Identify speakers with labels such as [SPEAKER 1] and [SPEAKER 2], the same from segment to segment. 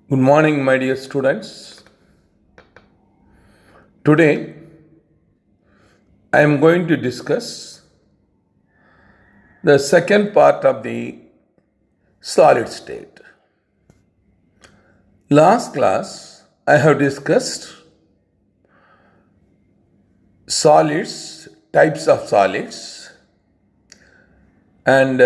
[SPEAKER 1] Good morning, my dear students. Today, I am going to discuss the second part of the solid state. Last class, I have discussed solids, types of solids, and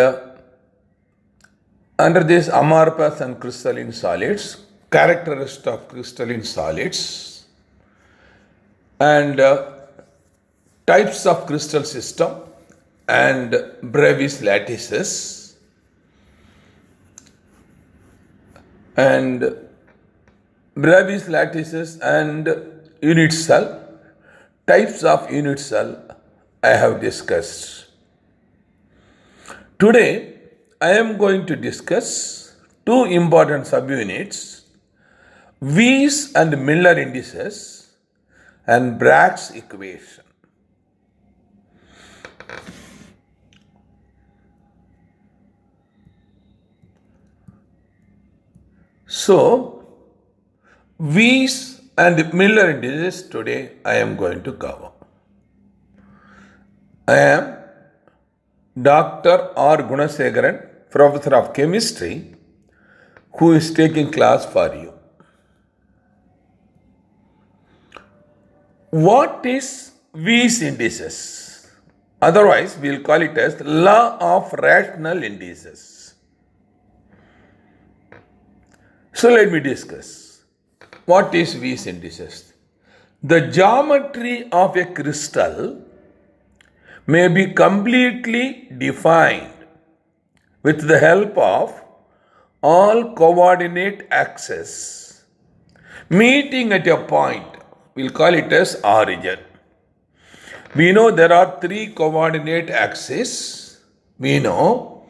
[SPEAKER 1] under this amorphous and crystalline solids, characteristics of crystalline solids, and types of crystal system and Bravais lattices, and Bravais lattices and unit cell, types of unit cell I have discussed. Today I am going to discuss two important subunits, Weiss and Miller indices and Bragg's equation. So, Weiss and Miller indices today I am going to cover. I am Dr. R. Gunasegaran, Professor of Chemistry, who is taking class for you. What is Weiss indices? Otherwise, we will call it as law of rational indices. So let me discuss. What is Weiss indices? The geometry of a crystal may be completely defined with the help of all coordinate axes meeting at a point. We'll call it as origin. We know there are three coordinate axes. We know.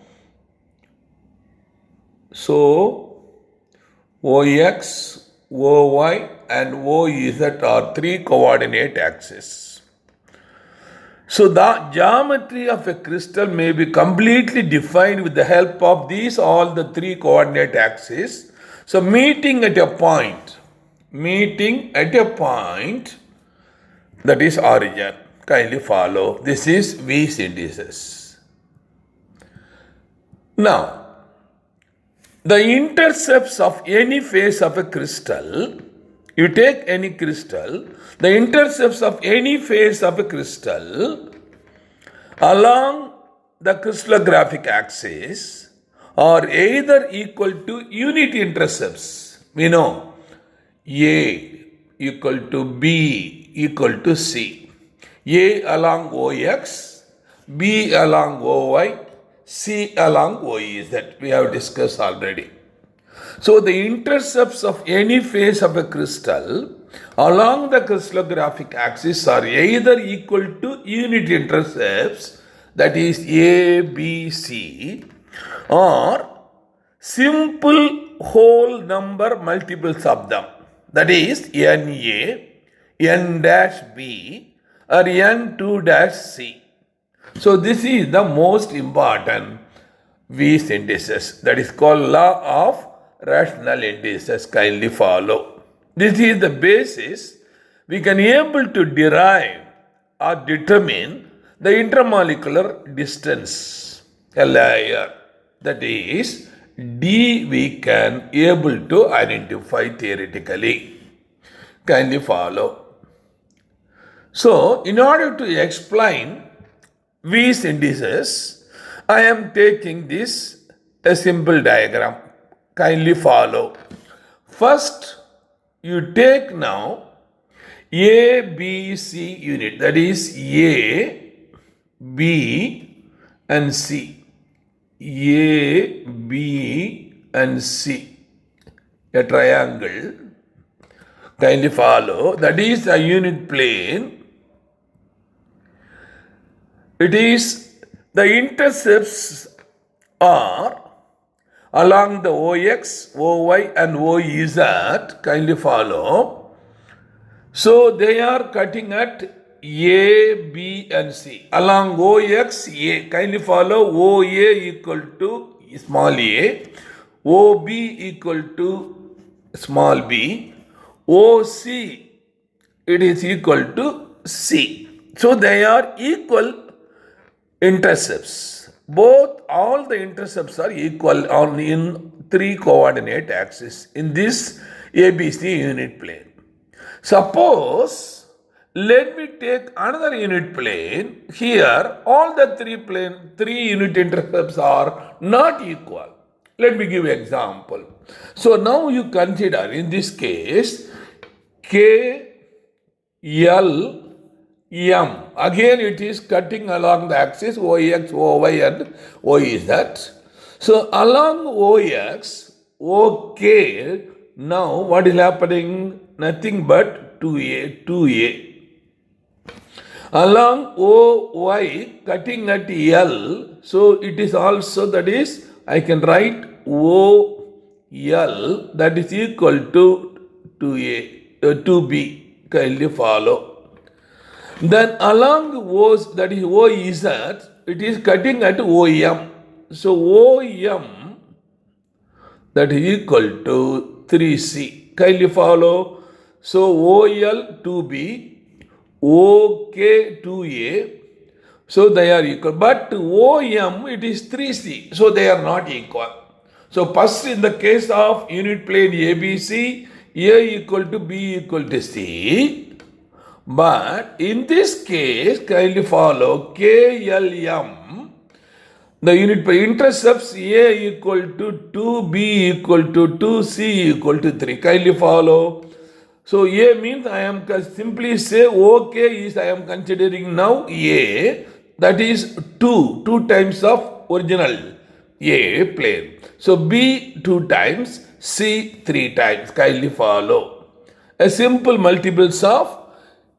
[SPEAKER 1] So, OX, OY and OZ are three coordinate axes. So the geometry of a crystal may be completely defined with the help of these all the three coordinate axes. So meeting at a point, that is origin. Kindly follow. This is Weiss indices. Now, the intercepts of any face of a crystal, you take any crystal, the intercepts of any face of a crystal along the crystallographic axis are either equal to unit intercepts. We know A equal to B equal to C. A along OX, B along OY, C along OZ. We have discussed already. So the intercepts of any face of a crystal along the crystallographic axis are either equal to unit intercepts, that is A, B, C, or simple whole number multiples of them, that is NA, N dash B, or N2 dash C. So this is the most important Weiss indices, that is called law of rational indices. Kindly follow. This is the basis we can able to derive or determine the intermolecular distance, LIR, that is D we can able to identify theoretically. Kindly follow. So in order to explain Weiss indices, I am taking this a simple diagram. Kindly follow. First, you take now A, B, C unit, that is A, B and C. A, B and C. A triangle. Kindly follow. That is a unit plane. It is the intercepts are along the OX, OY and OZ. Kindly follow. So they are cutting at A, B and C. Along OX, A. Kindly follow. OA equal to small a. OB equal to small b, OC, it is equal to C. So they are equal intercepts. All the intercepts are equal on in 3 coordinate axis in this ABC unit plane. Suppose, let me take another unit plane. Here, all the 3 unit intercepts are not equal. Let me give example. So now you consider in this case, K, L, M. Again it is cutting along the axis OX, OY and OZ. So along OX, OK, now what is happening? Nothing but 2A. Along OY, cutting at L, so it is also, that is, I can write OL, that is equal to 2B. Kindly follow. Then along OZ, that is OZ, it is cutting at OM. So OM, that is equal to 3C. Kindly follow. So OL 2B, OK 2A. So they are equal. But OM, it is 3C. So they are not equal. So first, in the case of unit plane ABC, A equal to B equal to C. But in this case, kindly follow KLM. The unit by intercepts A equal to 2, B equal to 2, C equal to 3. Kindly follow. So A means I am simply say OK is I am considering now A, that is 2 times of original A plane. So B 2 times, C 3 times. Kindly follow. A simple multiples of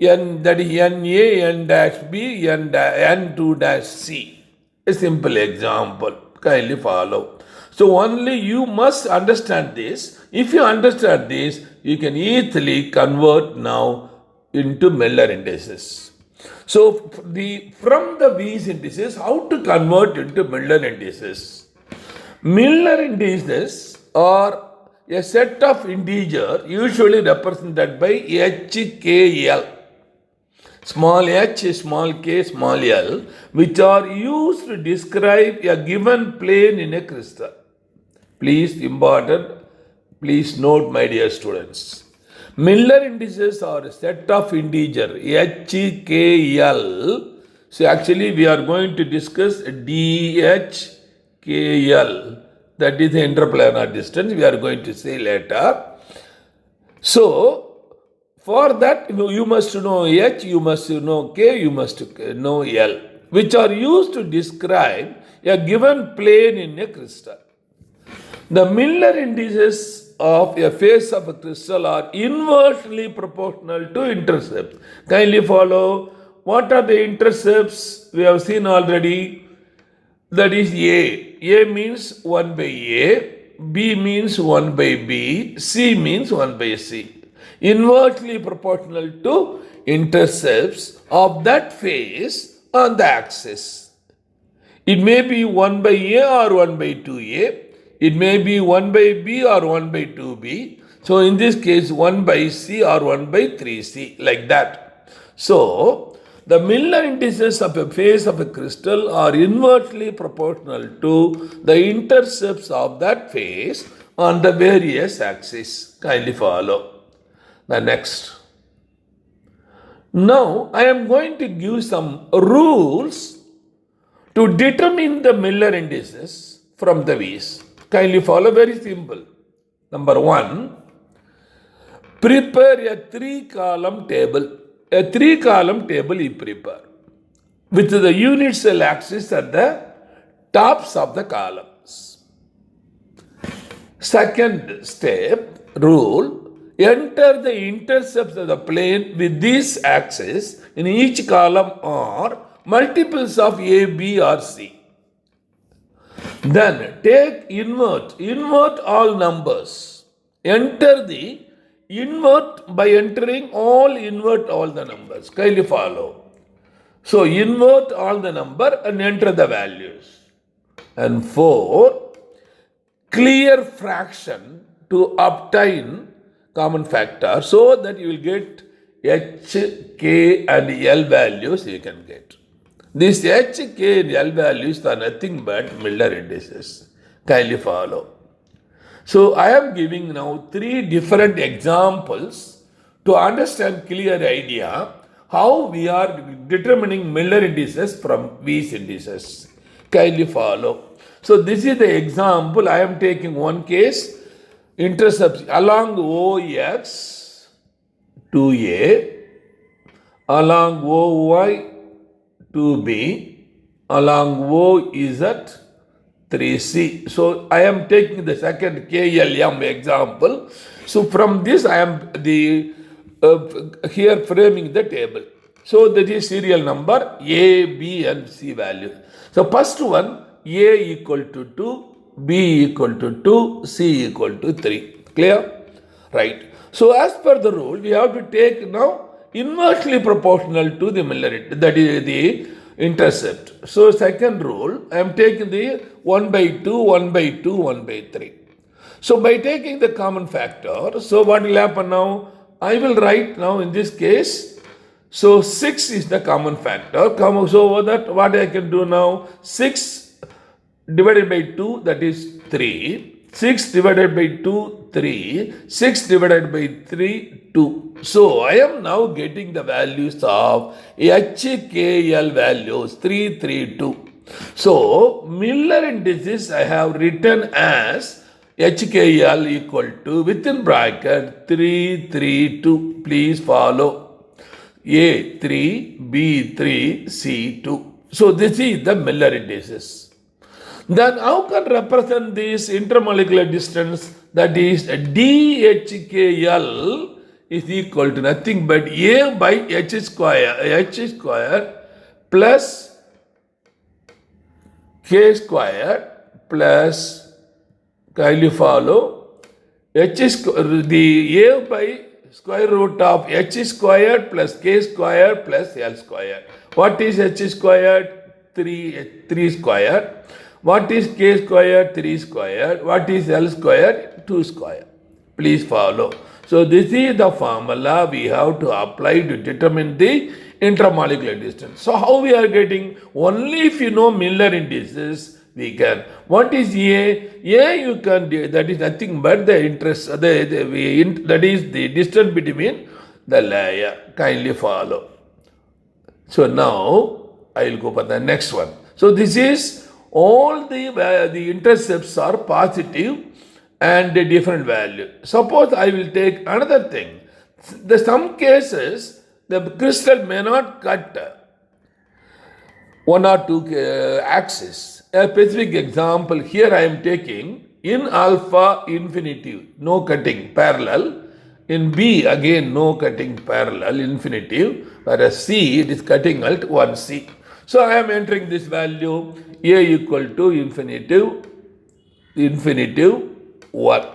[SPEAKER 1] N, that is NA, N dash B, N2 dash C. A simple example. Kindly follow. So only you must understand this. If you understand this, you can easily convert now into Miller indices. So from the V's indices, how to convert into Miller indices? Miller indices are a set of integers usually represented by HKL. Small h, small k, small l, which are used to describe a given plane in a crystal. Please, important, please note, my dear students. Miller indices are a set of integer h, k, l. So actually we are going to discuss DH, KL. That is the interplanar distance. We are going to say later. So for that, you must know H, you must know K, you must know L, which are used to describe a given plane in a crystal. The Miller indices of a face of a crystal are inversely proportional to intercepts. Kindly follow. What are the intercepts? We have seen already. That is A. A means 1 by A, B means 1 by B, C means 1 by C. Inversely proportional to intercepts of that face on the axis. It may be 1 by A or 1 by 2A. It may be 1 by B or 1 by 2B. So in this case, 1 by C or 1 by 3C, like that. So the Miller indices of a face of a crystal are inversely proportional to the intercepts of that face on the various axes. Kindly follow. The next. Now I am going to give some rules to determine the Miller indices from the V's. Kindly follow, very simple. Number 1, prepare a 3-column table. A 3-column table you prepare with the unit cell axis at the tops of the columns. Second step, rule, enter the intercepts of the plane with this axis in each column or multiples of A, B or C. Then take invert all numbers. Enter the invert by entering invert all the numbers. Kindly follow. So invert all the number and enter the values. And 4, clear fraction to obtain common factor so that you will get h, k and l values you can get. These h, k and l values are nothing but Miller indices. Kindly follow. So I am giving now 3 different examples to understand clear idea how we are determining Miller indices from these indices. Kindly follow. So this is the example. I am taking one case, intercepts along OX 2A, along OY 2B, along OZ 3C. So I am taking the second KLM example. So from this I am here framing the table. So that is serial number A, B and C value. So first one, A equal to 2, B equal to 2, C equal to 3. Clear? Right. So as per the rule, we have to take now inversely proportional to the Miller, that is the intercept. So second rule, I am taking the 1 by 2, 1 by 2, 1 by 3. So by taking the common factor, so what will happen now? I will write now in this case, so 6 is the common factor. So that what I can do now, 6 divided by 2, that is 3. 6 divided by 2, 3. 6 divided by 3, 2. So I am now getting the values of HKL values 3, 3, 2. So Miller indices I have written as HKL equal to within bracket 3, 3, 2. Please follow. A 3, B 3, C 2. So this is the Miller indices. Then how can represent this intermolecular distance, that is DHKL is equal to nothing but A by H square plus K square plus, kindly follow, the A by square root of H square plus K square plus L square. What is H square? 3 square. What is K square? 3 square. What is L square? 2 square. Please follow. So this is the formula we have to apply to determine the intermolecular distance. So how we are getting? Only if you know Miller indices we can. What is A? A you can, that is nothing but the interest, that is the distance between the layer. Kindly follow. So now I will go for the next one. So this is all the intercepts are positive and a different value. Suppose I will take another thing. In some cases the crystal may not cut 1 or 2 axes. A specific example here I am taking in alpha infinitive, no cutting, parallel. In B again no cutting, parallel, infinitive. Whereas C it is cutting at 1C. So I am entering this value A equal to infinitive 1.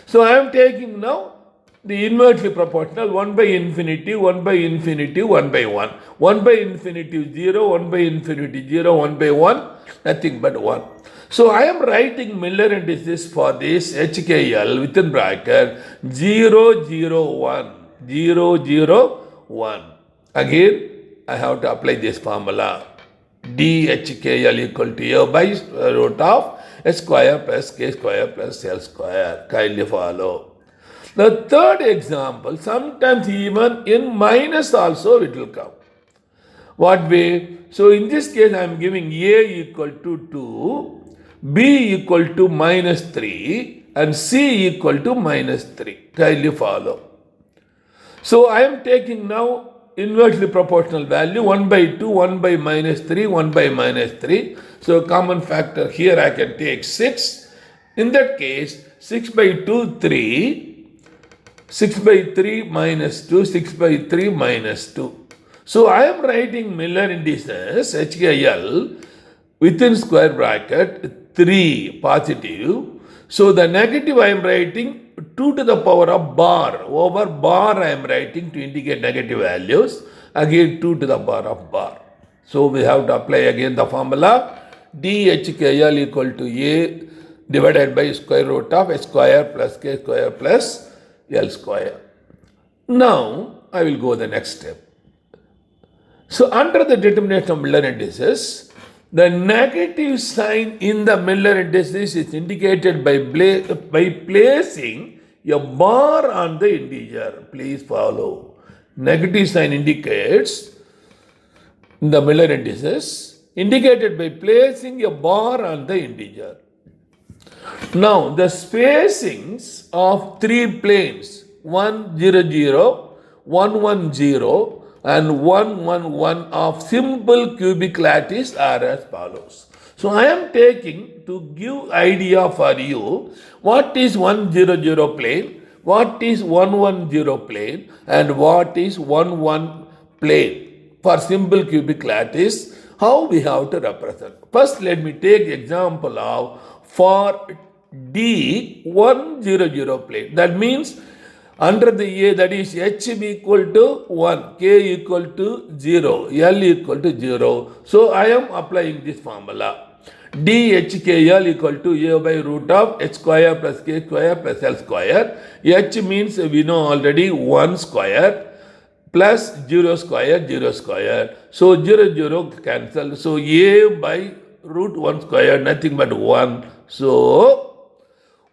[SPEAKER 1] So I am taking now the inversely proportional 1 by infinity, 1 by infinity, 1 by 1. 1 by infinity 0, 1 by infinity 0, 1 by 1, nothing but 1. So I am writing Miller indices for this HKL within bracket 0, 0, 1. 0, 0, 1. Again, I have to apply this formula. DHKL equal to A by root of S square plus K square plus L square. Kindly follow. The third example, sometimes even in minus also it will come. What way? So in this case I am giving A equal to 2, B equal to minus 3 and C equal to minus 3. Kindly follow. So I am taking now inversely proportional value 1 by 2, 1 by minus 3, 1 by minus 3. So common factor here I can take 6. In that case 6 by 2, 3. 6 by 3 minus 2, 6 by 3 minus 2. So I am writing Miller indices HKL within square bracket 3 positive. So the negative I am writing 2 to the power of bar. Over bar I am writing to indicate negative values. Again 2 to the power of bar. So we have to apply again the formula DHKL equal to A divided by square root of h square plus k square plus L square. Now, I will go the next step. So, under the determination of Miller indices, the negative sign in the Miller indices is indicated by placing a bar on the integer. Please follow. Negative sign indicates the Miller indices indicated by placing a bar on the integer. Now, the spacings of three planes 1, 0, 0, 1, 1, 0 and 1, 1, 1 of simple cubic lattice are as follows. So, I am taking to give idea for you what is 1, 0, 0 plane, what is 1, 1, 0 plane and what is 1, 1 plane for simple cubic lattice, how we have to represent. First, let me take example of for D 1, 0, 0 plane. That means under the A, that is H equal to 1, K equal to 0, L equal to 0. So, I am applying this formula. DHKL equal to A by root of H square plus K square plus L square. H means we know already 1 square plus 0 square, 0 square. So, 0, 0 cancel. So, A by root 1 square, nothing but 1. So,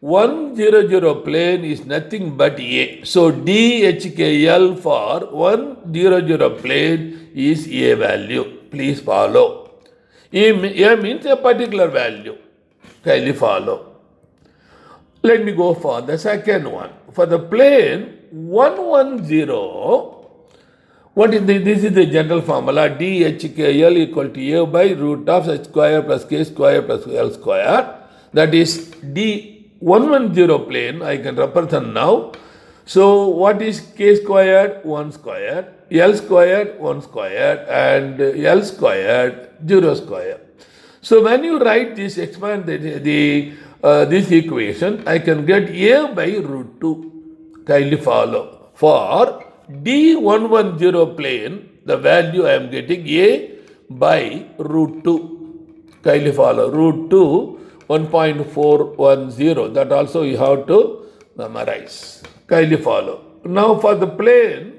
[SPEAKER 1] 1, 0, 0 plane is nothing but A. So, DHKL for 1, 0, 0 plane is A value. Please follow. A means a particular value. Kindly follow. Let me go for the second one. For the plane 1, 1, 0, what is this is the general formula. DHKL equal to A by root of H square plus K square plus L square. That is D110 plane I can represent now. So what is K squared? 1 squared, L squared 1 squared and L squared 0 squared. So when you write this, expand this equation, I can get A by root 2. Kindly follow. For D110 plane, the value I am getting A by root 2. Kindly follow. Root 2, 1.410. That also you have to memorize. Kindly follow. Now for the plane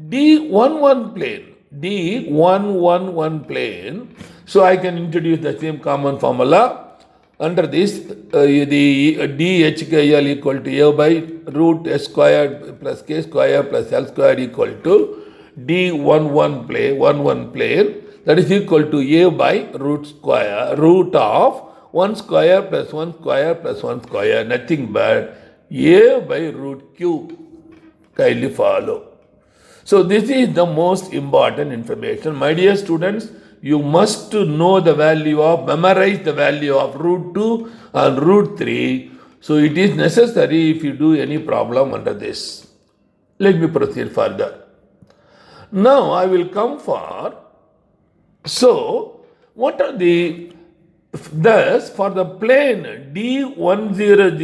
[SPEAKER 1] D11 plane, D111 plane, so I can introduce the same common formula. Under this, the DHKL equal to A by root S squared plus K squared plus L squared equal to D11 plane, 11 plane, that is equal to A by root of 1 square plus 1 square plus 1 square, nothing but A by root cube. Kindly follow. So this is the most important information. My dear students, you must know the value of, memorize the value of root 2 and root 3. So it is necessary if you do any problem under this. Let me proceed further. Now I will come for, so what are the, thus for the plane D100,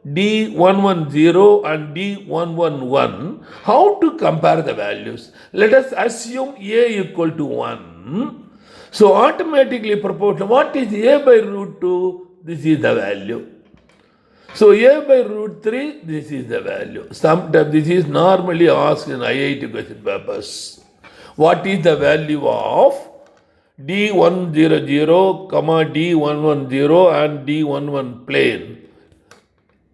[SPEAKER 1] D110 and D111, how to compare the values? Let us assume A equal to 1. So automatically proportion, what is A by root 2? This is the value. So A by root 3, this is the value. Sometimes this is normally asked in IIT question papers. What is the value of D100, D110 and D11 plane?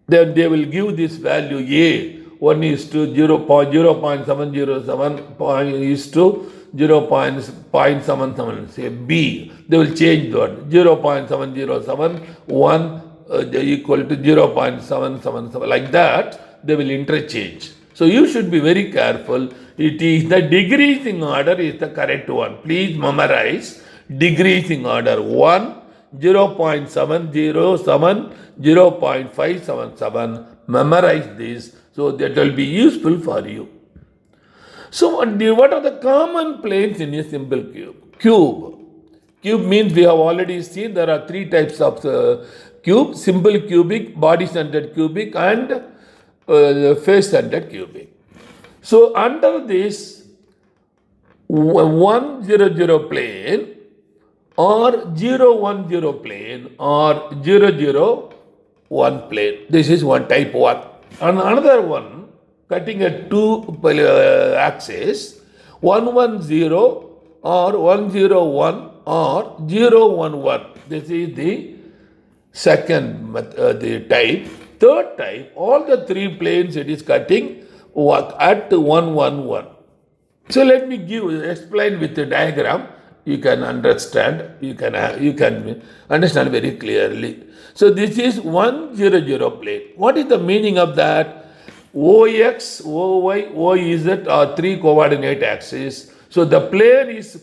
[SPEAKER 1] Then they will give this value A, 1 is to 0.707 is to 0.777, say B. They will change that 0.707, 1 equal to 0.777, like that they will interchange. So you should be very careful. It is the decreasing order is the correct one. Please memorize decreasing order 1, 0.707, 0.577. Memorize this so that will be useful for you. So what are the common planes in a simple cube? Cube means we have already seen there are three types of cube: simple cubic, body-centered cubic and face-centered cubic. So under this 100 plane, or 0, 1, 0 plane or 0, 0, 1 plane. This is one type 1. And another one cutting at two axis 1, 1, 0 or 1, 0, 1 or 0, 1, 1. This is the second the type. Third type, all the three planes it is cutting at 1, 1, 1. So let me explain with the diagram. You can understand. You can understand very clearly. So this is 1, 0, 0 plane. What is the meaning of that? OX, OY, OZ are three coordinate axes. So the plane is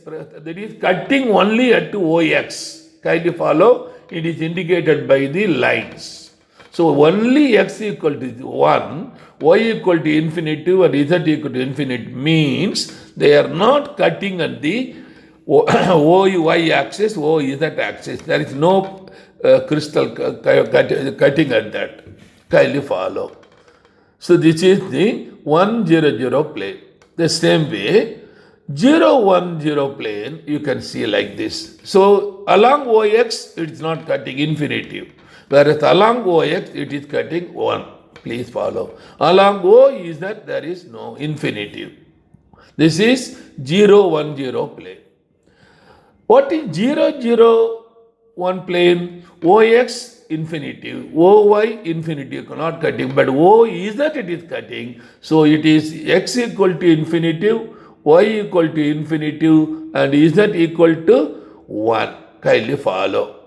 [SPEAKER 1] cutting only at OX. Kindly follow. It is indicated by the lines. So only x equal to 1, y equal to infinitive and z equal to infinite means they are not cutting at the y axis, z axis. There is no crystal cutting at that. Kindly follow. So this is the 1, 0, 0 plane. The same way, 0, 1, 0 plane you can see like this. So along OX it is not cutting infinitive. Whereas along OX it is cutting 1. Please follow. Along OZ there is no infinitive. This is 0, 1, 0 plane. What is 0, 0, 1 plane? OX infinitive, OY infinitive not cutting, but OZ it is cutting. So it is x equal to infinitive, y equal to infinitive and z equal to 1. Kindly follow.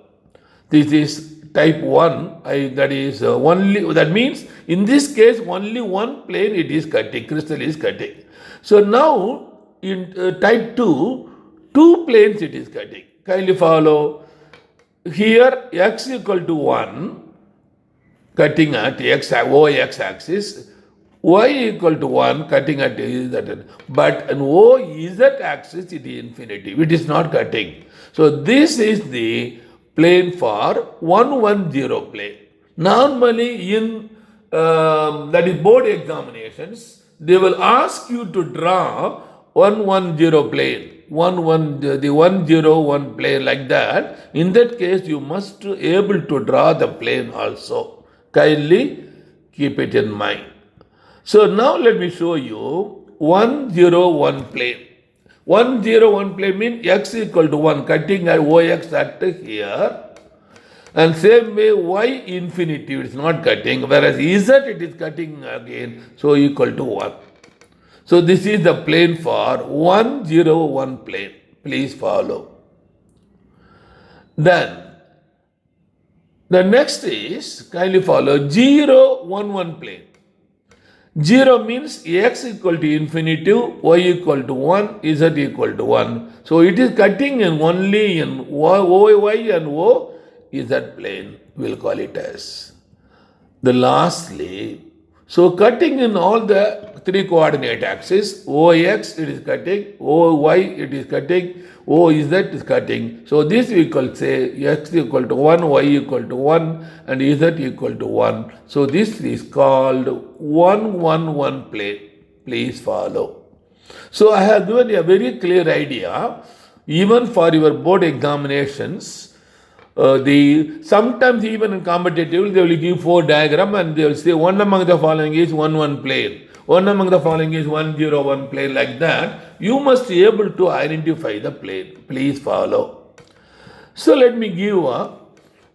[SPEAKER 1] This is type 1, that means in this case only one plane it is cutting, crystal is cutting. So now in type 2, two planes it is cutting. Kindly follow. Here x equal to 1 cutting at OX axis, y equal to 1 cutting at z, but an OZ axis it is infinitive, it is not cutting. So this is the plane for 1, 1, 0 plane. Normally in that is board examinations, they will ask you to draw 1, 1, 0 plane. 1, 1, the 1, 0, 1 plane like that. In that case, you must able to draw the plane also. Kindly keep it in mind. So now let me show you 1, 0, 1 plane. 1, 0, 1 plane means x equal to 1 cutting at OX at here. And same way y infinity is not cutting, whereas z it is cutting again, so equal to 1. So this is the plane for 1, 0, 1 plane. Please follow. Then the next is, kindly follow, 0, 1, 1 plane. 0 means x equal to infinitive, y equal to 1, z equal to 1. So it is cutting in only in OY and OZ plane, we'll call it as. The lastly, so cutting in all the three coordinate axes, OX it is cutting, OY it is cutting, OZ is cutting. So this we can say x equal to 1, y equal to 1 and z equal to 1. So this is called 1, 1, 1 plane. Please follow. So I have given a very clear idea, even for your board examinations. Sometimes even in competitive they will give 4 diagram and they will say one among the following is 1, 1 plane. One among the following is 1, 0, 1 plane, like that. You must be able to identify the plane. Please follow. So let me give,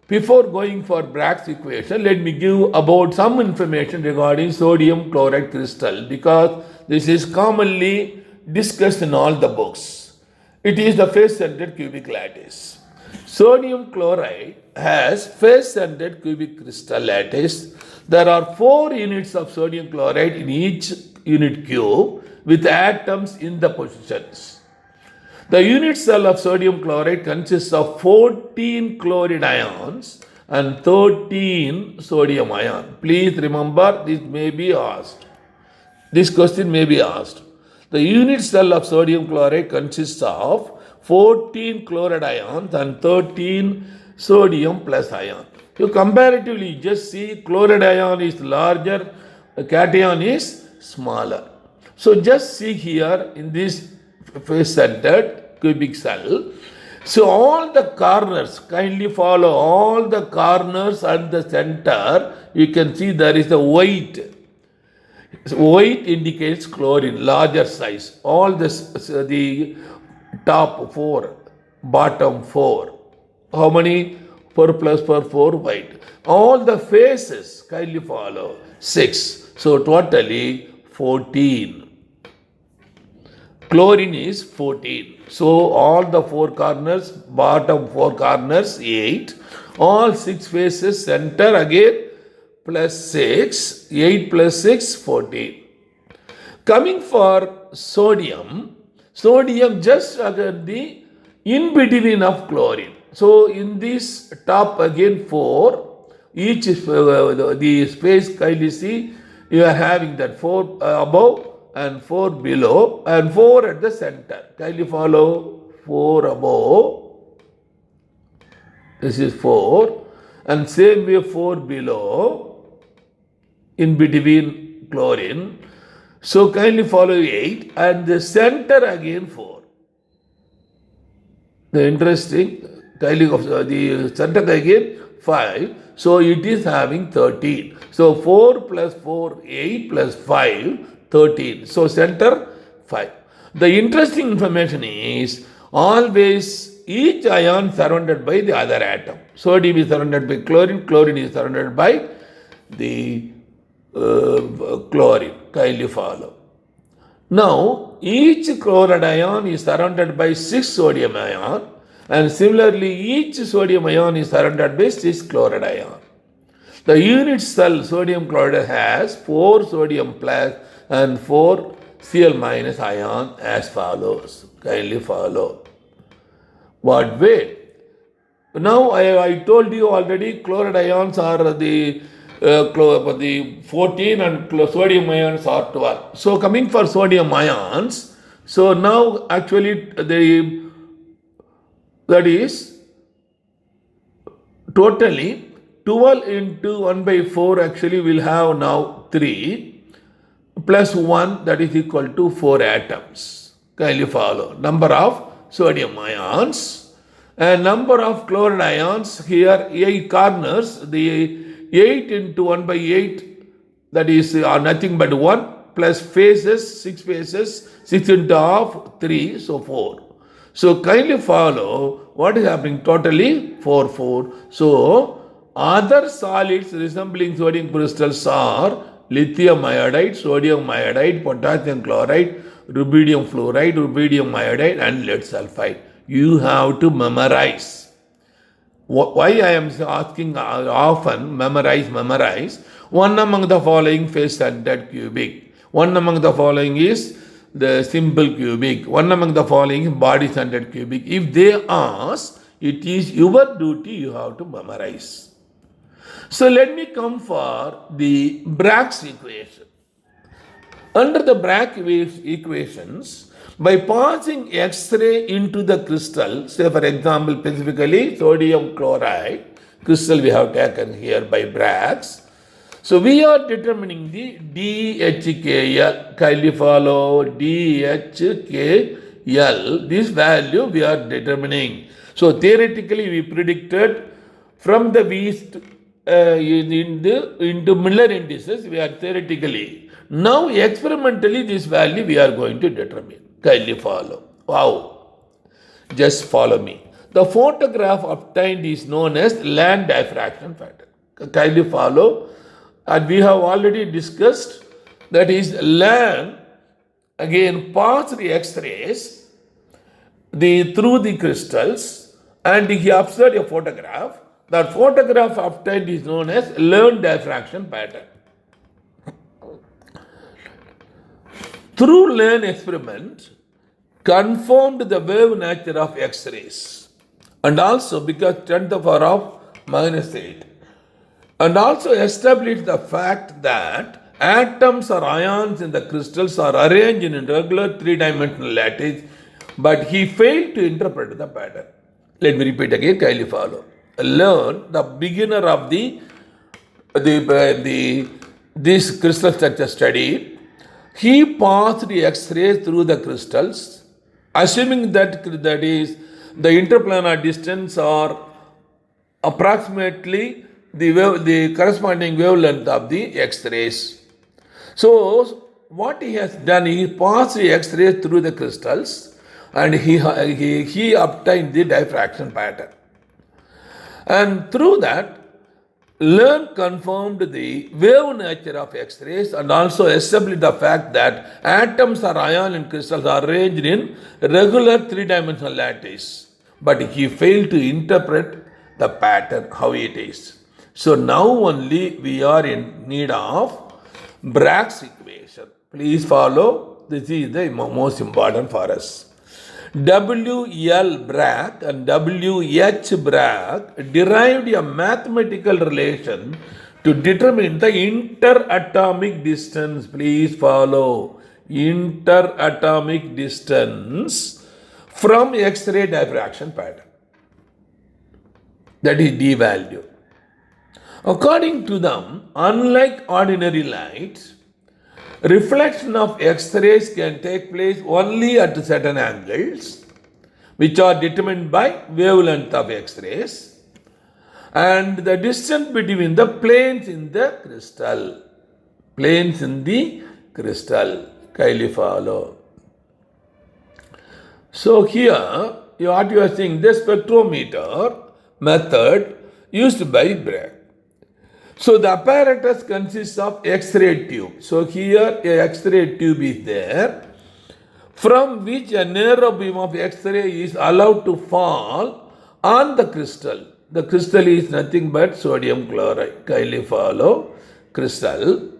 [SPEAKER 1] before going for Bragg's equation, let me give about some information regarding sodium chloride crystal, because this is commonly discussed in all the books. It is the face-centered cubic lattice. Sodium chloride has face-centered cubic crystal lattice. There are 4 units of sodium chloride in each unit cube with atoms in the positions. The unit cell of sodium chloride consists of 14 chloride ions and 13 sodium ion. Please remember, this may be asked. This question may be asked. The unit cell of sodium chloride consists of 14 chloride ions and 13 sodium plus ion. You comparatively just see chloride ion is larger, cation is smaller. So just see here in this face-centered cubic cell, So all the corners, kindly follow all the corners and the center. You can see there is a white. White indicates chlorine, larger size. All this, the top 4, bottom 4. How many? 4 plus 4, 4 white. All the faces, kindly follow, 6. So totally 14. Chlorine is 14. So all the 4 corners, bottom 4 corners, 8. All 6 faces, center again, plus 6. 8 plus 6, 14. Coming for sodium, sodium just again the in between of chlorine. So in this top again 4, each the space, kindly see, you are having that 4 above and 4 below and 4 at the center. Kindly follow, 4 above, this is 4, and same way 4 below, in between chlorine. So kindly follow 8 and the center again 4. The interesting, kindly the center again 5. So it is having 13. So 4 plus 4, 8 plus 5, 13. So center 5. The interesting information is always each ion surrounded by the other atom. Sodium is surrounded by chlorine, chlorine is surrounded by the chlorine. Kindly follow. Now each chloride ion is surrounded by 6 sodium ion, and similarly each sodium ion is surrounded by 6 chloride ion. The unit cell sodium chloride has 4 sodium plus and 4 Cl minus ion as follows. Kindly follow. What way? Now I told you already, chloride ions are the 14 and sodium ions are 12. So coming for sodium ions, so now actually that is totally 12 into 1 by 4 actually will have now 3 plus 1, that is equal to 4 atoms. Kindly follow. Number of sodium ions and number of chloride ions here, 8 corners, the 8 into 1 by 8, that is nothing but 1 plus faces, 6 faces, 6 into half, 3, so 4. So kindly follow what is happening, totally 4, 4. So other solids resembling sodium crystals are lithium iodide, sodium iodide, potassium chloride, rubidium fluoride, rubidium iodide and lead sulfide. You have to memorize. Why I am asking often, memorize. One among the following face-centered cubic. One among the following is the simple cubic. One among the following is body-centered cubic. If they ask, it is your duty, you have to memorize. So let me come for the Bragg's equation. Under the Bragg equations, by passing X-ray into the crystal, say for example specifically sodium chloride crystal we have taken here by Bragg's. So we are determining the DHKl. Kindly follow, DHKl. This value we are determining. So theoretically we predicted from the West into Miller indices, we are theoretically. Now experimentally this value we are going to determine. Kindly follow. Wow. Just follow me. The photograph obtained is known as Land diffraction pattern. Kindly follow. And we have already discussed, that is Land again passed the X-rays through the crystals and he observed a photograph. That photograph obtained is known as Land diffraction pattern. Through Land experiment, confirmed the wave nature of X-rays, and also because 10 to the power of minus 8, and also established the fact that atoms or ions in the crystals are arranged in a regular 3-dimensional lattice, but he failed to interpret the pattern. Let me repeat again, kindly follow. Learn, the beginner of this crystal structure study, he passed the X-rays through the crystals, assuming that is the interplanar distance are approximately the corresponding wavelength of the X-rays. So what he has done, he passed the X-rays through the crystals and he obtained the diffraction pattern. And through that, Learn confirmed the wave nature of X-rays and also established the fact that atoms or ion in crystals are arranged in regular three-dimensional lattice. But he failed to interpret the pattern, how it is. So now only we are in need of Bragg's equation. Please follow. This is the most important for us. W.L. Bragg and W.H. Bragg derived a mathematical relation to determine the interatomic distance. Please follow. Interatomic distance from X-ray diffraction pattern. That is D value. According to them, unlike ordinary light, reflection of X-rays can take place only at certain angles, which are determined by wavelength of X-rays and the distance between the planes in the crystal. Planes in the crystal. Kindly follow. So here, what you are seeing, the spectrometer method used by Bragg. So the apparatus consists of X-ray tube. So here a X-ray tube is there, from which a narrow beam of X-ray is allowed to fall on the crystal. The crystal is nothing but sodium chloride. Kindly follow. Crystal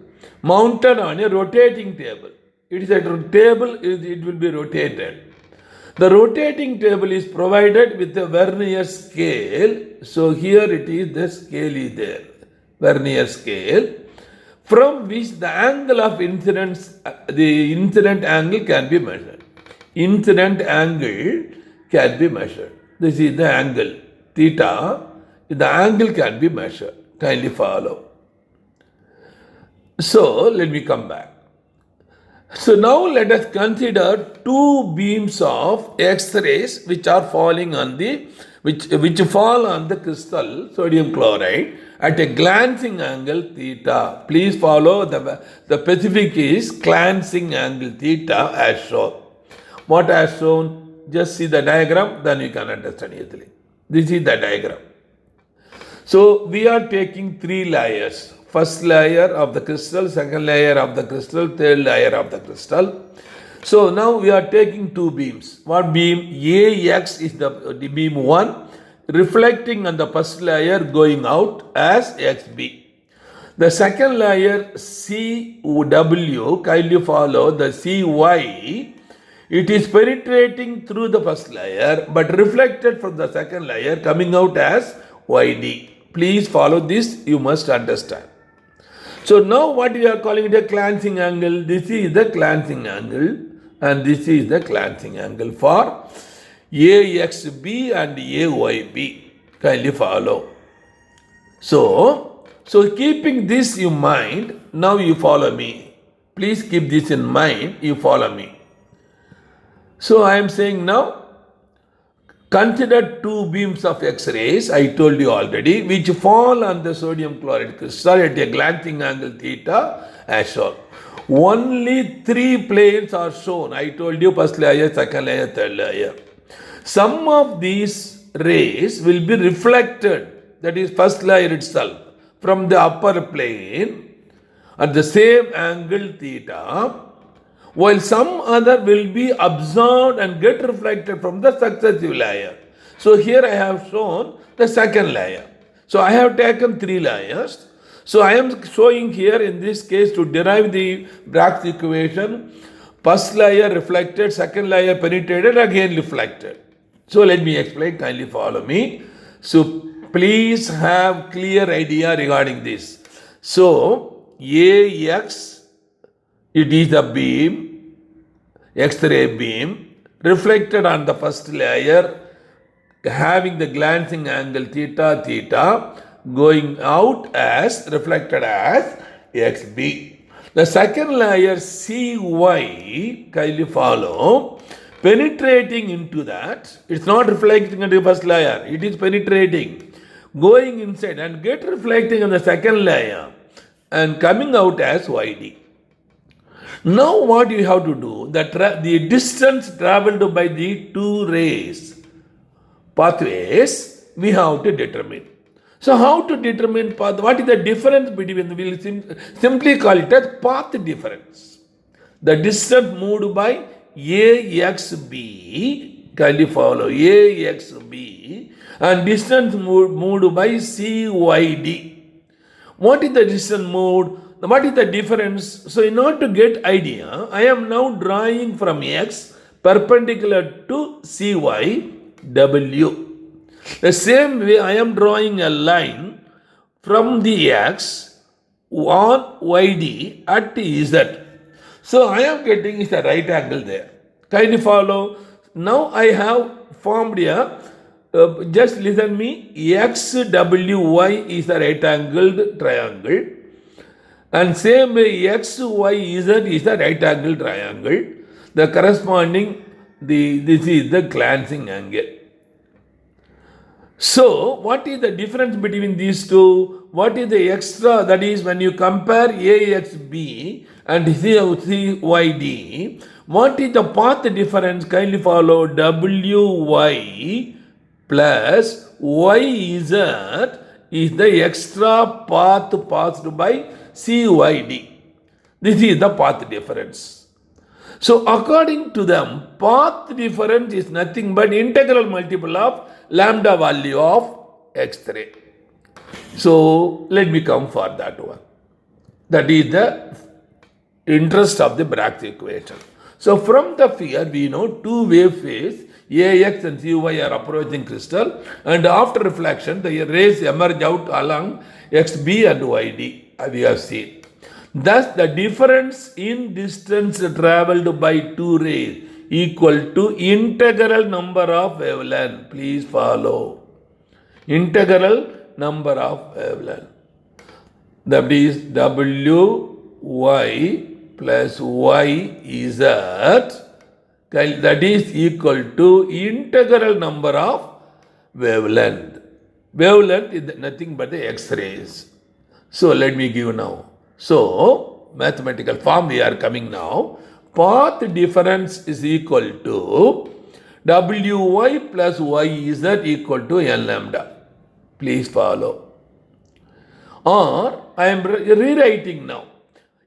[SPEAKER 1] mounted on a rotating table. It is a table, it will be rotated. The rotating table is provided with a vernier scale. So here it is, the scale is there. Vernier scale, from which the angle of incidence, the incident angle can be measured. Incident angle can be measured. This is the angle, theta, the angle can be measured. Kindly follow. So, let me come back. So, now let us consider two beams of X-rays which are falling on the, which fall on the crystal sodium chloride at a glancing angle theta. Please follow, the specific is glancing angle theta as shown. What as shown? Just see the diagram, then you can understand easily. This is the diagram. So we are taking three layers. First layer of the crystal, second layer of the crystal, third layer of the crystal. So now we are taking two beams. What beam? AX is the beam 1, reflecting on the first layer going out as XB. The second layer CW, kindly follow the CY, it is penetrating through the first layer but reflected from the second layer coming out as YD. Please follow this, you must understand. So now what we are calling it a glancing angle, this is the glancing angle and this is the glancing angle for AXB and AYB. Kindly follow. So keeping this in mind, now you follow me. Please keep this in mind, you follow me. So I am saying now, consider two beams of X-rays, I told you already, which fall on the sodium chloride crystal at a glancing angle theta as shown. Only three planes are shown. I told you first layer, second layer, third layer. Some of these rays will be reflected, that is first layer itself, from the upper plane at the same angle theta, while some other will be absorbed and get reflected from the successive layer. So here I have shown the second layer. So I have taken three layers. So I am showing here in this case to derive the Bragg's equation, first layer reflected, second layer penetrated, again reflected. So let me explain, kindly follow me. So please have clear idea regarding this. So AX, it is a beam, X-ray beam, reflected on the first layer, having the glancing angle theta, going out as, reflected as XB. The second layer CY, kindly follow, penetrating into that. It's not reflecting on the first layer. It is penetrating, going inside and get reflecting on the second layer and coming out as YD. Now what you have to do, the distance traveled by the two rays, pathways, we have to determine. So how to determine path? What is the difference between, we'll simply call it as path difference. The distance moved by AXB, kindly follow, AXB, and distance moved by CYD. What is the distance moved? What is the difference? So in order to get idea, I am now drawing from X perpendicular to CYW. The same way I am drawing a line from the X on YD at Z. So I am getting is a right angle there. Kindly follow. Now I have formed a, just listen me, XWY is a right angled triangle. And same way XYZ is a right angled triangle. The corresponding, this is the glancing angle. So, what is the difference between these two? What is the extra? That is, when you compare AXB and CYD, what is the path difference? Kindly follow. WY plus YZ is the extra path passed by CYD. This is the path difference. So, according to them, path difference is nothing but integral multiple of lambda value of x3. So, let me come for that one. That is the interest of the Bragg's equation. So, from the figure, we know two wave phase, AX and CY are approaching crystal, and after reflection, the rays emerge out along XB and YD, we have seen. Thus, the difference in distance traveled by two rays equal to integral number of wavelength. Please follow. Integral number of wavelength. That is WY plus YZ. That is equal to integral number of wavelength. Wavelength is nothing but the X-rays. So, let me give now. So, mathematical form we are coming now. Path difference is equal to WY plus YZ equal to N lambda. Please follow. Or, I am rewriting now.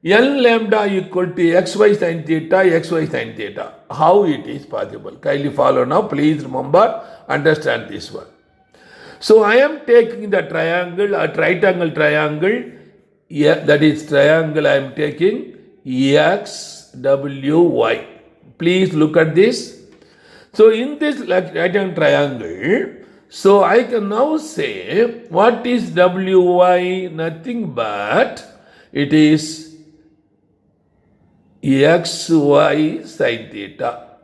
[SPEAKER 1] N lambda equal to XY sin theta, XY sin theta. How it is possible? Kindly follow now. Please remember, understand this one. So, I am taking the triangle, a right angle triangle. Yeah, that is triangle I am taking XWY. Please look at this. So in this right angle triangle, so I can now say what is WY? Nothing but it is XY sin theta.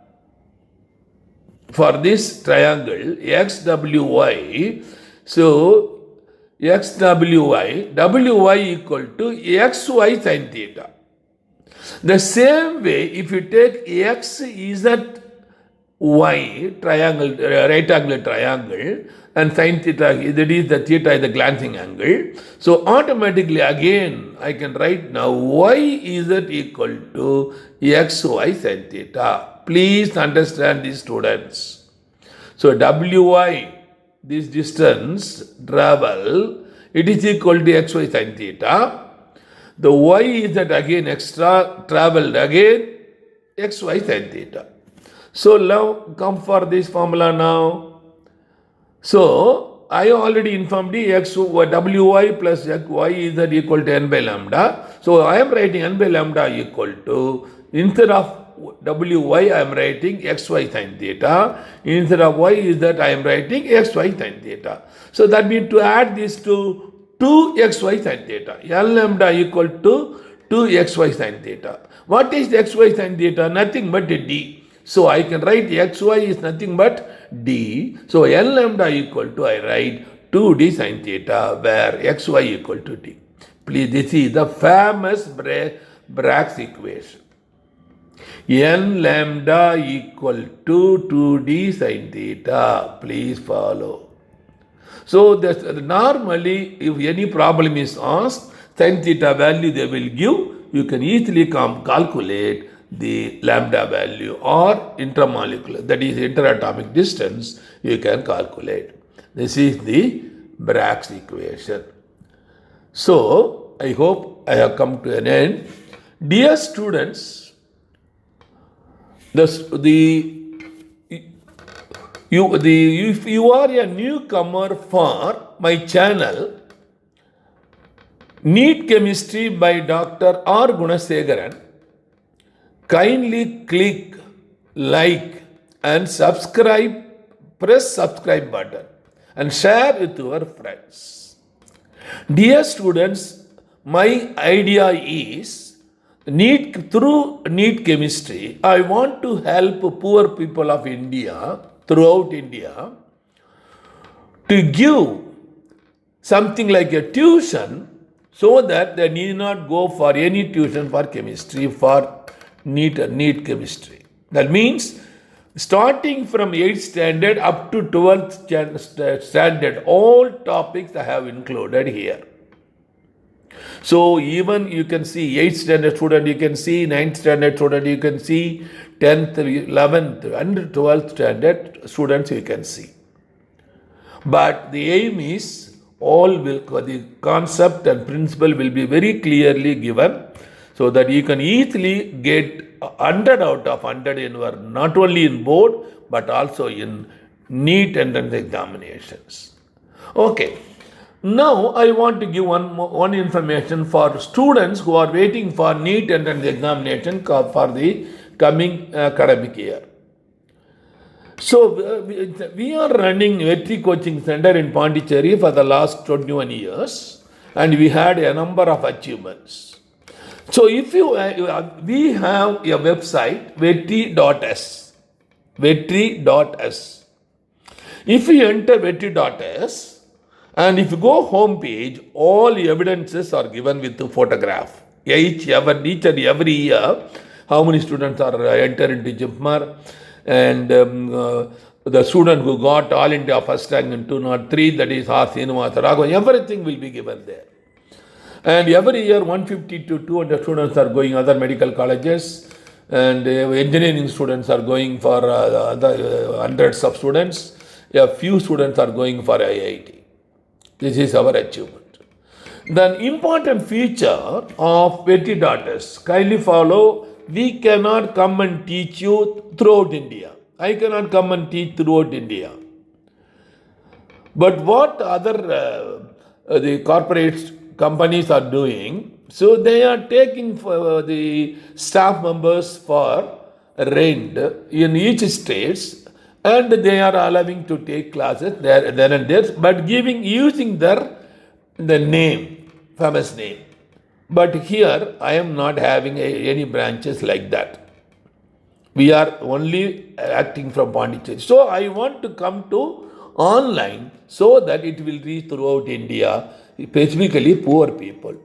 [SPEAKER 1] For this triangle XWY, so XWY, WY equal to XY sin theta. The same way, if you take XZ Y triangle, right angle triangle, and sin theta, that is the theta is the glancing angle. So automatically again I can write now YZ equal to XY sin theta. Please understand these students. So WY, this distance travel, it is equal to XY sin theta. The Y is that again extra traveled again XY sin theta. So now come for this formula now. So I already informed you WY plus Y is that equal to N by lambda. So I am writing N by lambda equal to, instead of WY I am writing XY sin theta. Instead of Y is that I am writing XY sin theta. So that means to add these two, 2XY sin theta. N lambda equal to 2XY sin theta. What is XY sin theta? Nothing but D. So I can write XY is nothing but D. So N lambda equal to, I write 2D sin theta, where XY equal to D. Please, this is the famous Bragg's equation. n lambda equal to 2d sin theta. Please follow. So normally, if any problem is asked, sin theta value they will give, you can easily calculate the lambda value or intermolecular, that is interatomic distance, you can calculate. This is the Bragg's equation. So, I hope I have come to an end. Dear students, if you are a newcomer for my channel, NEET Chemistry by Dr. R. Gunasegaran, kindly click like and subscribe, press subscribe button and share with your friends. Dear students, my idea is through NEET Chemistry, I want to help poor people of India, throughout India, to give something like a tuition so that they need not go for any tuition for chemistry, for NEET Chemistry. That means starting from 8th standard up to 12th standard, all topics I have included here. So even you can see 8th standard student, you can see 9th standard student, you can see 10th, 11th and 12th standard students you can see. But the aim is the concept and principle will be very clearly given so that you can easily get 100 out of 100 in your, not only in board but also in NEET entrance examinations. Okay. Now I want to give one information for students who are waiting for NEET entrance examination for the coming academic year. So we are running Vetri Coaching Center in Pondicherry for the last 21 years and we had a number of achievements. So if you, we have a website, vetri.s. If you enter vetri.s and if you go home page, all evidences are given with the photograph. Each and every year, how many students are entered into JIPMER, and the student who got all India first rank in 203, that is R. Srinivasa Raghavan, everything will be given there. And every year 150 to 200 students are going other medical colleges, and engineering students are going for hundreds of students. A few students are going for IIT. This is our achievement. The important feature of Vetri.s, kindly follow. We cannot come and teach you throughout India. I cannot come and teach throughout India. But what other the corporate companies are doing, so they are taking the staff members for rent in each state, and they are allowing to take classes there, then and there, but using the name, famous name. But here I am not having any branches like that. We are only acting from Pondicherry. So I want to come to online so that it will reach throughout India, specifically poor people.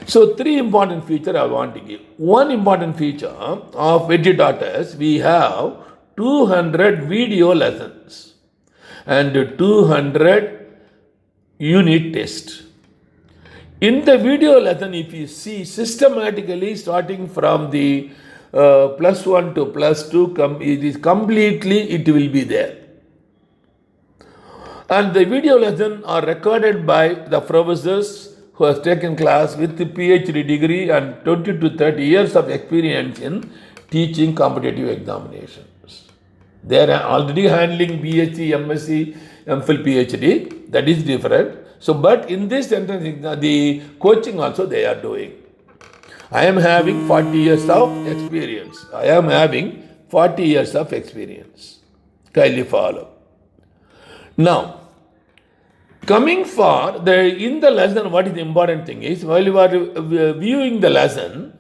[SPEAKER 1] So 3 important features I want to give. One important feature of Vetri.s, we have 200 video lessons and 200 unit tests. In the video lesson, if you see systematically starting from the +1 to +2, it is completely, it will be there. And the video lessons are recorded by the professors who have taken class with the PhD degree and 20 to 30 years of experience in teaching competitive examinations. They are already handling BSc, MSc, MPhil, PhD. That is different. So, but in this entrance exam, the coaching also they are doing. I am having 40 years of experience. Kindly follow. Now, coming for in the lesson, what is the important thing is, while you are viewing the lesson,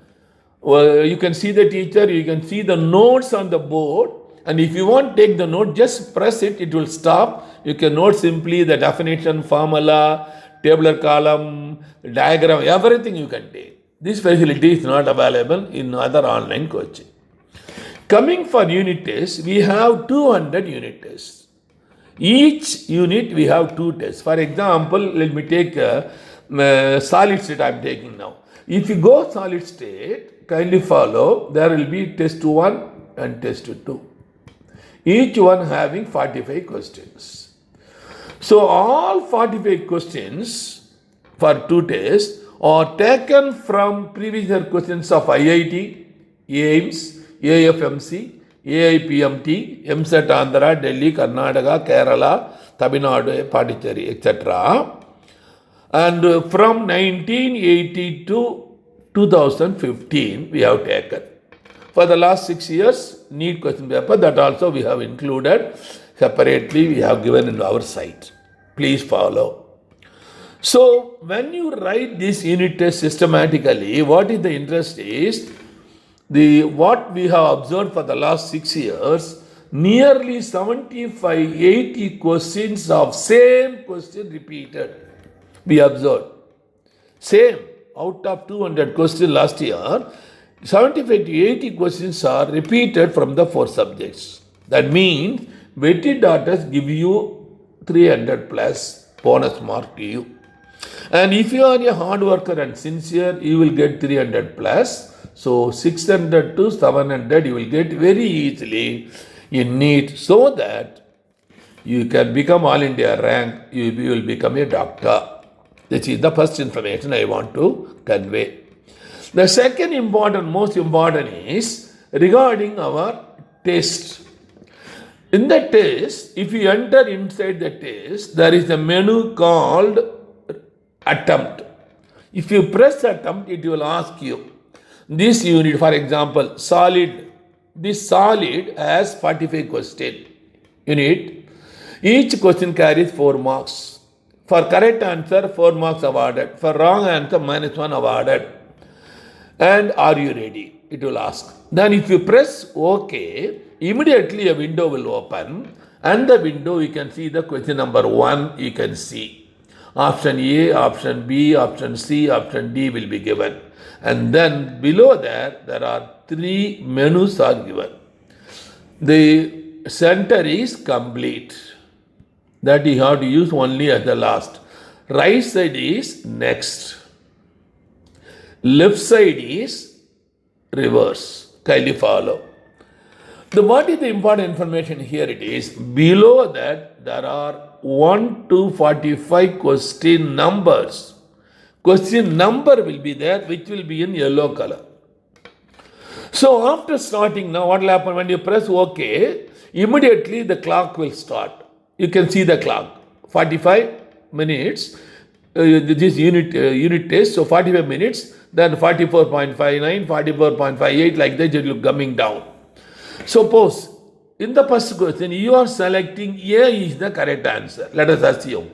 [SPEAKER 1] you can see the teacher, you can see the notes on the board, and if you want to take the note, just press it, it will stop. You can note simply the definition, formula, tabular column, diagram, everything you can take. This facility is not available in other online coaching. Coming for unit tests, we have 200 unit tests. Each unit we have 2 tests. For example, let me take solid state I am taking now. If you go solid state, kindly follow, there will be test 1 and test 2. Each one having 45 questions. So all 45 questions for 2 tests are taken from previous year questions of IIT, AIMS, AFMC, AIPMT, MSET Andhra, Delhi, Karnataka, Kerala, Tamil Nadu, Pondicherry, etc. And from 1980 to 2015 we have taken. For the last 6 years, NEET question paper, that also we have included separately, we have given in our site. Please follow. So when you write this unit test systematically, what is the interest is, what we have observed for the last 6 years, nearly 75-80 questions of same question repeated. We observed. Same, out of 200 questions last year, 75 to 80 questions are repeated from the 4 subjects. That means vetted daughters give you 300 plus bonus mark to you. And if you are a hard worker and sincere, you will get 300 plus. So 600 to 700 you will get very easily in NEET, so that you can become all India rank, you will become a doctor. This is the first information I want to convey. The second most important is regarding our test. In the test, if you enter inside the test, there is a menu called attempt. If you press attempt, it will ask you this unit, for example, solid. This solid has 45 question unit. Each question carries 4 marks. For correct answer, 4 marks awarded. For wrong answer, -1 awarded. And are you ready? It will ask. Then if you press OK, immediately a window will open, and the window you can see the question number 1 you can see. Option A, option B, option C, option D will be given. And then below that, there are 3 menus are given. The center is complete. That you have to use only at the last. Right side is next. Left side is reverse. Kindly follow. What is the important information here? It is below that there are 1 to 45 question numbers. Question number will be there, which will be in yellow color. So after starting now, what will happen when you press OK? Immediately the clock will start. You can see the clock. 45 minutes. This unit test. So 45 minutes. Then 44.59, 44.58, like that it will coming down. Suppose in the first question you are selecting A is the correct answer. Let us assume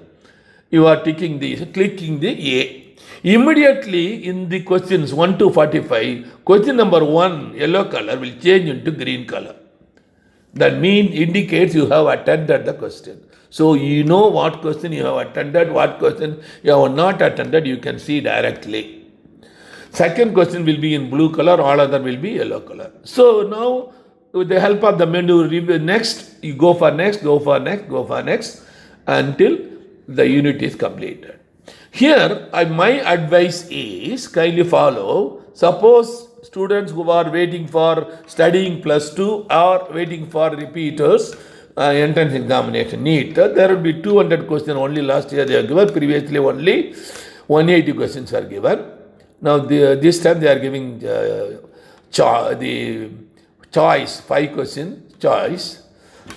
[SPEAKER 1] you are clicking the A. Immediately in the questions 1 to 45, question number 1, yellow color, will change into green color. That means indicates you have attended the question. So you know what question you have attended, what question you have not attended, you can see directly. Second question will be in blue color, all other will be yellow color. So now with the help of the menu, next, you go for next until the unit is completed. Here, my advice is, kindly follow. Suppose students who are waiting for studying +2 or waiting for repeaters, entrance examination, NEET, there will be 200 questions only last year they are given. Previously only 180 questions are given. Now this time they are giving the choice, 5 question choice.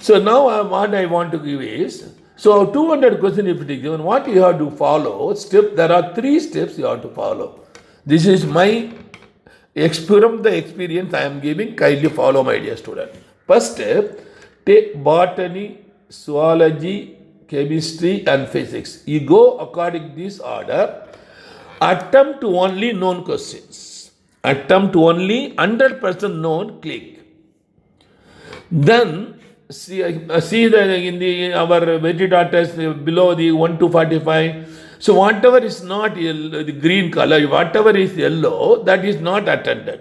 [SPEAKER 1] So now what I want to give is, so 200 questions if it is given, what you have to follow, there are 3 steps you have to follow. This is my from the experience I am giving, kindly follow my dear student. First step, take botany, zoology, chemistry and physics. You go according to this order. Attempt to only known questions. Attempt to only 100% known, click. Then see our vegetative test below the 1 to 45. So whatever is not yellow, the green color, whatever is yellow, that is not attended.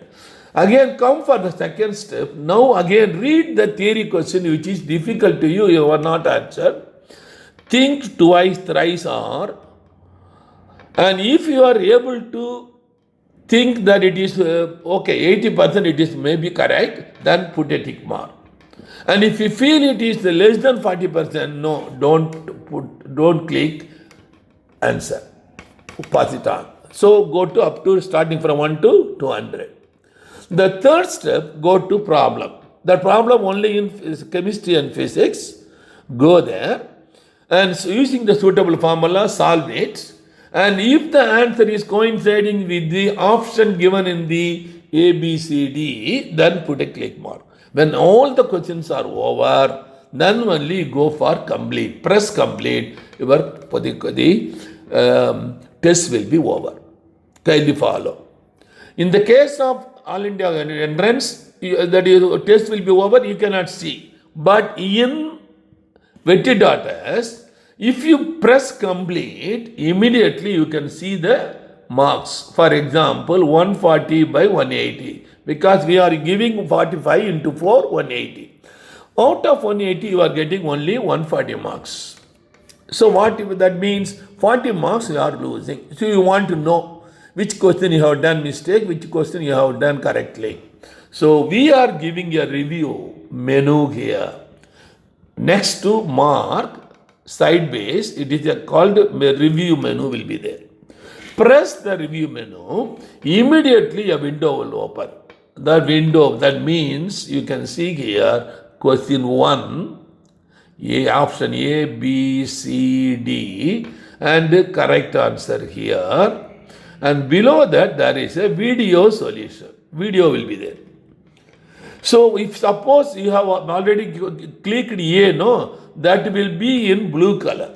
[SPEAKER 1] Again, come for the second step. Now, again, read the theory question which is difficult to you, you are not answered. Think twice, thrice, or, and if you are able to think that it is okay, 80% it is maybe correct, then put a tick mark. And if you feel it is less than 40%, no, don't click answer. Pass it on. So go to up to starting from 1 to 200. The third step, go to problem. The problem only in chemistry and physics. Go there and using the suitable formula, solve it. And if the answer is coinciding with the option given in the A, B, C, D, then put a click mark. When all the questions are over, then only go for complete. Press complete. The test will be over. Kindly follow. In the case of All India entrance, that is, test will be over, you cannot see. But in Vetidatas, if you press complete, immediately you can see the marks. For example, 140 by 180. Because we are giving 45 into 4, 180. Out of 180, you are getting only 140 marks. So what that means? 40 marks you are losing. So you want to know which question you have done mistake, which question you have done correctly. So we are giving a review menu here. Next to mark, sideways, it is called review menu will be there. Press the review menu, immediately a window will open. The window, that means you can see here question 1, option A, B, C, D, and correct answer here. And below that there is a video solution. Video will be there. So if suppose you have already clicked A, no, that will be in blue color.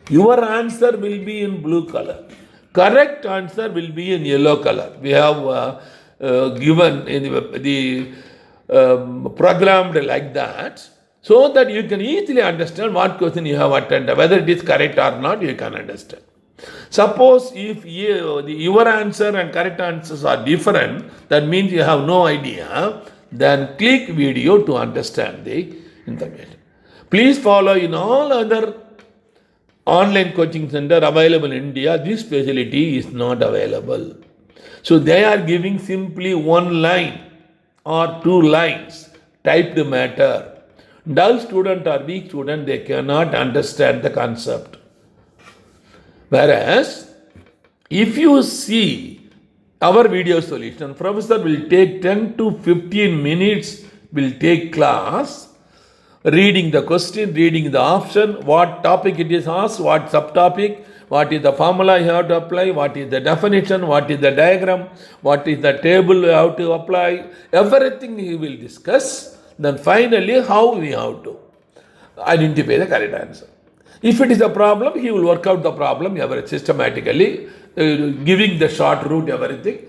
[SPEAKER 1] Your answer will be in blue color. Correct answer will be in yellow color. We have given in the programmed like that, so that you can easily understand what question you have attended, whether it is correct or not, you can understand. Suppose if your answer and correct answers are different, that means you have no idea, then click video to understand the information. Please follow in all other online coaching center available in India, this facility is not available. So they are giving simply one line or two lines, typed matter. Dull student or weak student, they cannot understand the concept. Whereas, if you see our video solution, professor will take 10 to 15 minutes, will take class, reading the question, reading the option, what topic it is asked, what subtopic, what is the formula you have to apply, what is the definition, what is the diagram, what is the table you have to apply, everything he will discuss. Then finally, how we have to identify the correct answer. If it is a problem, he will work out the problem systematically, giving the short route, everything,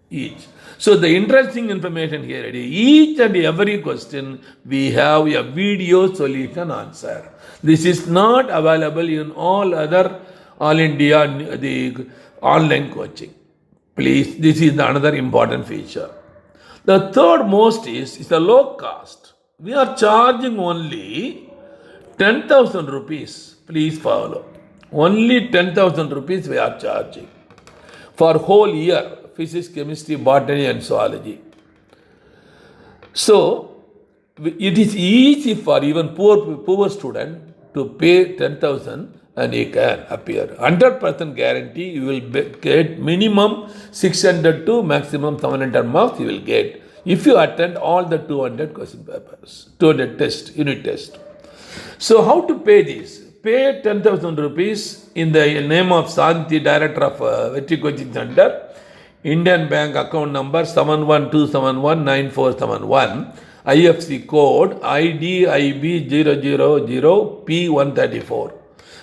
[SPEAKER 1] each. So the interesting information here, each and every question, we have a video solution answer. This is not available in all other All India, the online coaching. Please, this is another important feature. The third most is the low cost. We are charging only 10,000 rupees. Please follow. Only 10,000 rupees we are charging for whole year, physics, chemistry, botany and zoology. So, it is easy for even poor student to pay 10,000 and he can appear. 100% guarantee you will get minimum 600 to maximum 700 marks you will get if you attend all the 200 question papers, 200 test, unit test. So how to pay this? Pay 10,000 rupees in the name of Santi, Director of Vetri Coaching Center, Indian Bank account number 712719471, IFC code IDIB000P134.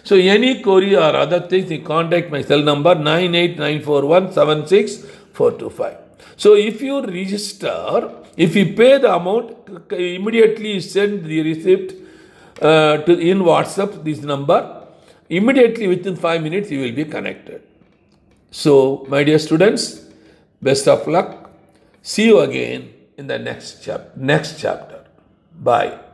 [SPEAKER 1] So any query or other things, you contact my cell number 989417645. So if you register, if you pay the amount, immediately send the receipt in WhatsApp, this number. Immediately within 5 minutes you will be connected. So my dear students, best of luck. See you again in the next chapter. Bye.